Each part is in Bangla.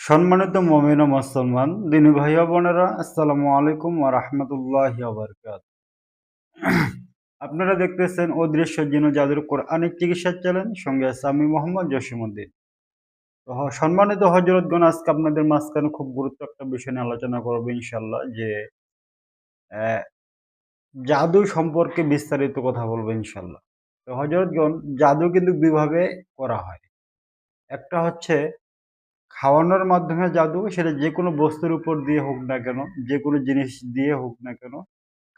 সম্মানিত মুমিন ও মুসলমান দিনী ভাই ও বোনেরা, আসসালামু আলাইকুম ওয়া রাহমাতুল্লাহি ওয়া বারাকাতুহু। আপনারা দেখতেছেন অদৃশ্য জিন ও জাদুর কোরআনিক চিকিৎসা চ্যানেল, সঙ্গে আছে আমি মোহাম্মদ জসিমউদ্দিন। তো সম্মানিত হযরতগণ, আজকে আপনাদের মাঝখানে খুব গুরুত্ব একটা বিষয় নিয়ে আলোচনা করব ইনশাআল্লাহ, যে আহ, জাদু সম্পর্কে বিস্তারিত কথা বলবো ইনশাআল্লাহ। তো হযরতগণ, জাদু কিন্তু দুইভাবে করা হয়। একটা হচ্ছে খাওয়ানোর মাধ্যমে জাদু, সেটা যেকোনো বস্তুর উপর দিয়ে হোক না কেন, যেকোনো জিনিস দিয়ে হোক না কেন,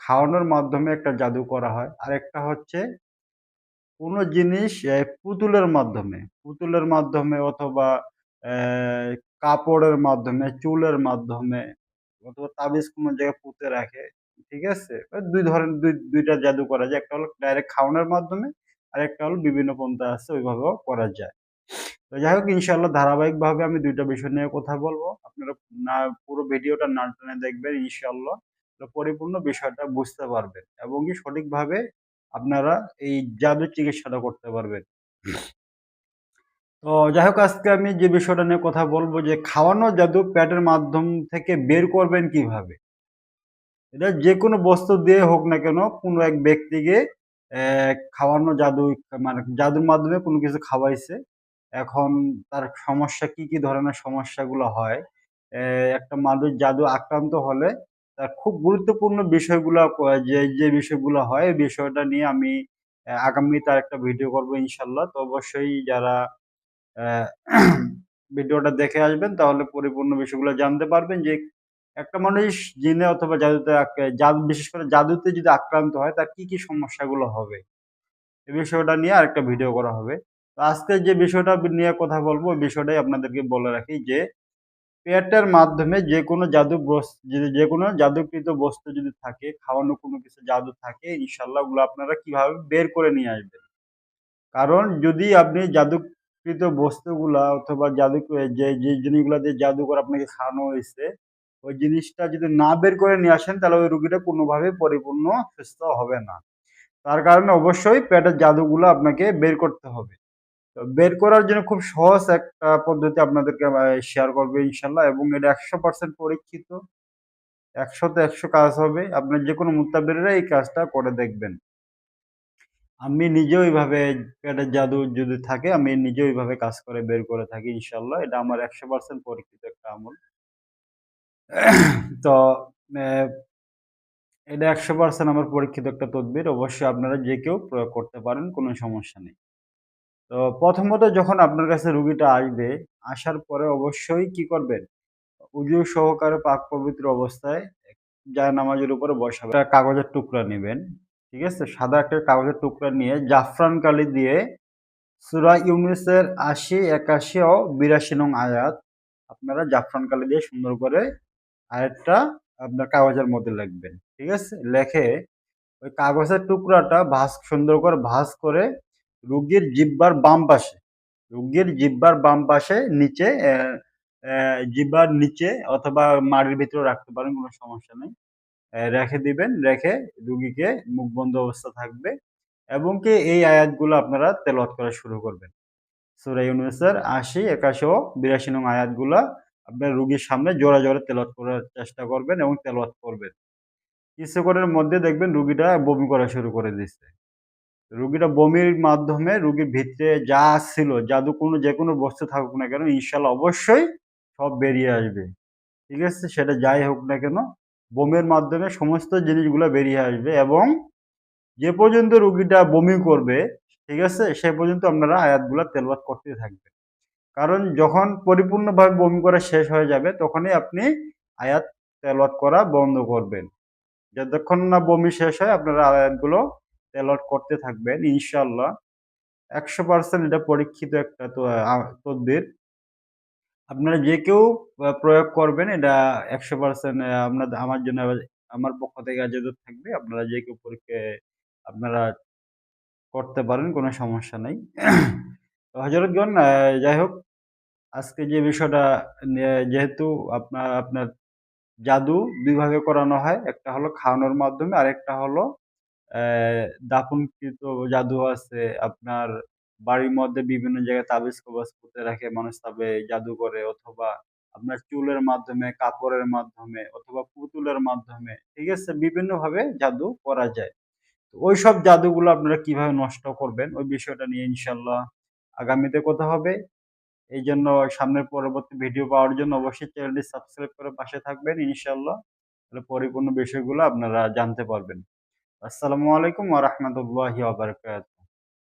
খাওয়ানোর মাধ্যমে একটা জাদু করা হয়। আরেকটা হচ্ছে কোনো জিনিস পুতুলের মাধ্যমে অথবা অ্যা কাপড়ের মাধ্যমে, চুলের মাধ্যমে অথবা তাবিজ কোনো জায়গায় পুঁতে রাখে। ঠিক আছে? ২ ধরনের ২ টা জাদু করা যায়। একটা হলো ডাইরেক্ট খাওয়ানোর মাধ্যমে, আরেকটা হলো বিভিন্ন পন্থা আছে, ওইভাবেও করা যায়। তো যাই হোক, ইনশাআল্লাহ ধারাবাহিকভাবে আমি ২ টা বিষয় নিয়ে কথা বলবো। আপনারা না পুরো ভিডিওটা না টেনে দেখবেন ইনশাআল্লাহ। পরিপূর্ণ বিষয়টা বুঝতে পারবেন এবং কি সঠিকভাবে আপনারা এই জাদুর চিকিৎসাটা করতে পারবেন। তো যাই হোক, আজকে আমি যে বিষয়টা নিয়ে কথা বলবো, যে খাওয়ানো জাদু পেটের মাধ্যম থেকে বের করবেন কিভাবে? এটা যেকোনো বস্তু দিয়ে হোক না কেন, কোনো এক ব্যক্তিকে খাওয়ানো জাদু, মানে জাদুর মাধ্যমে কোনো কিছু খাওয়াইছে। এখন তার সমস্যা কি, কি ধরনের সমস্যাগুলো হয়? একটা মানুষ জাদু আক্রান্ত হলে তার খুব গুরুত্বপূর্ণ বিষয়গুলা যে বিষয়গুলো হয়, এই বিষয়টা নিয়ে আমি আগামীতে আরেকটা ভিডিও করব ইনশাআল্লাহ। তো অবশ্যই যারা অ্যা ভিডিওটা দেখে আসবেন, তাহলে পরিপূর্ণ বিষয়গুলো জানতে পারবেন যে একটা মানুষ জিনে অথবা জাদুতে বিশেষ করে জাদুতে যদি আক্রান্ত হয়, তার কি, কি সমস্যাগুলো হবে? এই বিষয়টা নিয়ে আরেকটা ভিডিও করা হবে। তো আজকে যে বিষয়টা নিয়ে কথা বলবো, ওই বিষয়টাই আপনাদেরকে বলে রাখি, যে পেটের মাধ্যমে যেকোনো যদি যেকোনো জাদুকৃত বস্তু যদি থাকে, খাওয়ানো কোনো কিছু জাদু থাকে, ইনশাআল্লাহ ওগুলো আপনারা কিভাবে বের করে নিয়ে আসবেন। কারণ যদি আপনি জাদুকৃত বস্তুগুলা অথবা যে জিনিসগুলা দিয়ে জাদু করে আপনাকে খাওয়ানো হইছে, ওই জিনিসটা যদি না বের করে নিয়ে আসেন, তাহলে ওই রোগীটা কোনোভাবেই পরিপূর্ণ সুস্থ হবে না। তার কারণে অবশ্যই পেটের জাদুগুলো আপনাকে বের করতে হবে। তো বের করার জন্য খুব সহজ একটা পদ্ধতি আপনাদেরকে শেয়ার করবো ইনশাআল্লাহ, এবং এটা ১০০% পরীক্ষিত। ১০০ তে ১০০ কাজ হবে। আপনার যেকোনো মুত্তাবিরেরা এই কাজটা করে দেখবেন। আমি নিজেও এইভাবে পেটের জাদু যদি থাকে, আমি নিজেও এইভাবে কাজ করে বের করে থাকি ইনশাআল্লাহ। এটা আমার ১০০% পরীক্ষিত একটা আমল। তো অ্যা এটা ১০০% আমার পরীক্ষিত একটা তদবির। অবশ্যই আপনারা যে কেউ প্রয়োগ করতে পারেন, কোনো সমস্যা নেই। তো প্রথমত যখন আপনার কাছে রুগীটা আসবে, আসার পরে অবশ্যই কি করবেন? উজু সহকারে পাক পবিত্র অবস্থায় জায়নামাজের উপরে বসাবেন। একটা কাগজের টুকরা নিবেন। ঠিক আছে? সাদা একটা কাগজের টুকরা নিয়ে জাফরান কালি দিয়ে সূরা ইউনূসের ৮০, ৮১ ও ৮২ নং আয়াত আপনারা জাফরান কালি দিয়ে সুন্দর করে আয়াতটা আপনার কাগজের মধ্যে লিখবেন। ঠিক আছে? লেখে ওই কাগজের টুকরাটা সুন্দর করে ভাঁজ করে রোগীর জিহ্বার বাম পাশে নিচে, জিহ্বার নিচে অথবা মাড়ির ভিতরেও রাখতে পারেন, কোনো সমস্যা নেই। রেখে দিবেন। রেখে রুগীকে মুখ বন্ধ অবস্থা থাকবে, এবং কি এই আয়াতগুলো আপনারা তেলাওয়াত করা শুরু করবেন। সূরা ইউনূসের ৮০, ৮১ ও ৮২ নং আয়াতগুলা আপনার রুগীর সামনে জোরে, জোরে তেলাওয়াত করার চেষ্টা করবেন এবং তেলাওয়াত করবেন। কিছুক্ষণের মধ্যে দেখবেন রুগীটা বমি করা শুরু করে দিছে। রুগীটা বমির মাধ্যমে রুগীর ভিতরে যা ছিল, যেকোনো বস্তু থাকুক না কেন, ইনশাআল্লাহ অবশ্যই সব বেরিয়ে আসবে। ঠিক আছে? সেটা যাই হোক না কেন, বমির মাধ্যমে সমস্ত জিনিসগুলা বেরিয়ে আসবে, এবং যে পর্যন্ত রুগীটা বমি করবে, ঠিক আছে? সে পর্যন্ত আপনারা আয়াতগুলা তেলাওয়াত করতেই থাকবেন। কারণ যখন পরিপূর্ণভাবে বমি করা শেষ হয়ে যাবে, তখনই আপনি আয়াত তেলাওয়াত করা বন্ধ করবেন। যতক্ষণ না বমি শেষ হয়, আপনারা আয়াতগুলো তেলাওয়াত করতে থাকবেন ইনশাআল্লাহ। ১০০% এটা পরীক্ষিত একটা তদবির। আপনারা যে কেউ প্রয়োগ করবেন, এটা ১০০% আমার জন্য, আমার পক্ষ থেকে আজাজত থাকবে। আপনারা যে কেউ আপনারা করতে পারেন, কোনো সমস্যা নাই। তো হযরতগণ, যাই হোক, আজকে যে বিষয়টা নিয়ে, যেহেতু আপনার জাদু ২ ভাবে করানো হয়। একটা হলো খাওয়ানোর মাধ্যমে, আরেকটা হলো দাফনকৃত জাদু আছে। আপনার বাড়ির মধ্যে বিভিন্ন জায়গায় তাবিজ-কবজ পুঁতে রাখে, মানুষ জাদু করে, অথবা আপনার চুলের মাধ্যমে, কাপড়ের মাধ্যমে অথবা পুতুলের মাধ্যমে, ঠিক আছে? বিভিন্নভাবে জাদু করা যায়। তো ওইসব জাদুগুলো আপনারা কিভাবে নষ্ট করবেন ওই বিষয়টা নিয়ে ইনশাআল্লাহ আগামীতে কথা হবে। এইজন্য সামনের পরবর্তী ভিডিও পাওয়ার জন্য অবশ্যই চ্যানেলটি সাবস্ক্রাইব করে পাশে থাকবেন ইনশাআল্লাহ। তাহলে পরিপূর্ণ বিষয়গুলো আপনারা জানতে পারবেন। আসসালামু আলাইকুম ওয়া রাহমাতুল্লাহি ওয়া বারাকাতুহু।